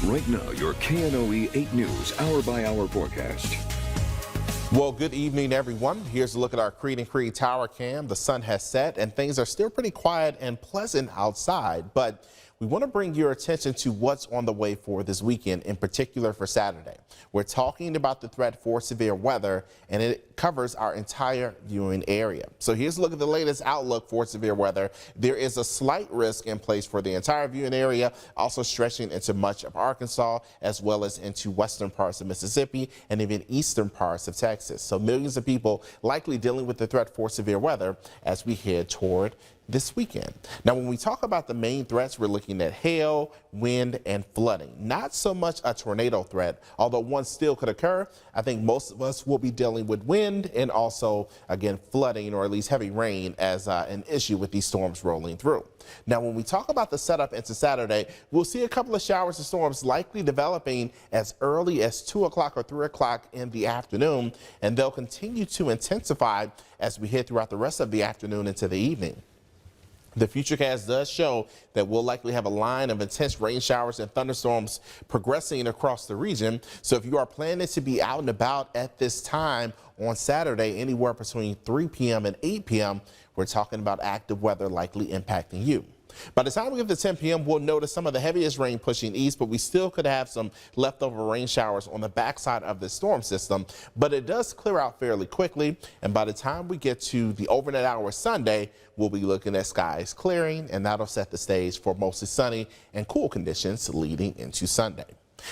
Right now, your KNOE 8 News hour-by-hour forecast. Well, good evening, everyone. Here's a look at our Creed and Creed Tower cam. The sun has set and things are still pretty quiet and pleasant outside, but we want to bring your attention to what's on the way for this weekend, in particular for Saturday. We're talking about the threat for severe weather, and it covers our entire viewing area. So here's a look at the latest outlook for severe weather. There is a slight risk in place for the entire viewing area, also stretching into much of Arkansas, as well as into western parts of Mississippi and even eastern parts of Texas. So millions of people likely dealing with the threat for severe weather as we head toward this weekend. Now, when we talk about the main threats, we're looking at hail, wind, and flooding. Not so much a tornado threat, although one still could occur. I think most of us will be dealing with wind and also, again, flooding or at least heavy rain as an issue with these storms rolling through. Now, when we talk about the setup into Saturday, we'll see a couple of showers and storms likely developing as early as 2 o'clock or 3 o'clock in the afternoon, and they'll continue to intensify as we head throughout the rest of the afternoon into the evening. The Futurecast does show that we'll likely have a line of intense rain showers and thunderstorms progressing across the region. So if you are planning to be out and about at this time on Saturday, anywhere between 3 p.m. and 8 p.m., we're talking about active weather likely impacting you. By the time we get to 10 p.m., we'll notice some of the heaviest rain pushing east, but we still could have some leftover rain showers on the backside of the storm system. But it does clear out fairly quickly, and by the time we get to the overnight hours Sunday, we'll be looking at skies clearing, and that'll set the stage for mostly sunny and cool conditions leading into Sunday.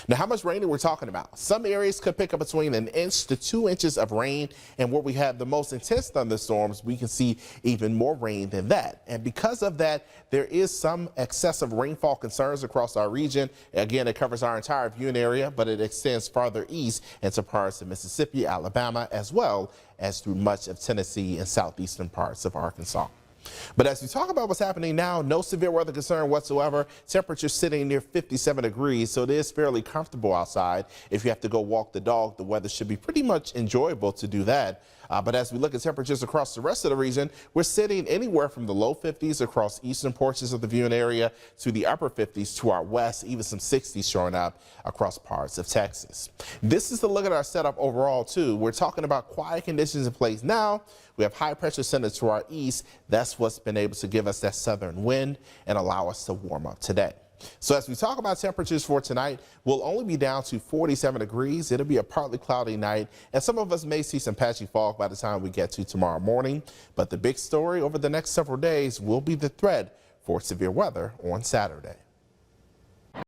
Now, how much rain are we talking about? Some areas could pick up between 1 inch to 2 inches of rain, and where we have the most intense thunderstorms, we can see even more rain than that. And because of that, there is some excessive rainfall concerns across our region. Again, it covers our entire viewing area, but it extends farther east into parts of Mississippi, Alabama, as well as through much of Tennessee and southeastern parts of Arkansas. But as we talk about what's happening now, no severe weather concern whatsoever. Temperatures sitting near 57 degrees, so it is fairly comfortable outside. If you have to go walk the dog, the weather should be pretty much enjoyable to do that. But as we look at temperatures across the rest of the region, we're sitting anywhere from the low 50s across eastern portions of the viewing area to the upper 50s to our west, even some 60s showing up across parts of Texas. This is the look at our setup overall, too. We're talking about quiet conditions in place now. We have high pressure centers to our east. That's what's been able to give us that southern wind and allow us to warm up today. So as we talk about temperatures for tonight, we'll only be down to 47 degrees. It'll be a partly cloudy night, and some of us may see some patchy fog by the time we get to tomorrow morning. But the big story over the next several days will be the threat for severe weather on Saturday.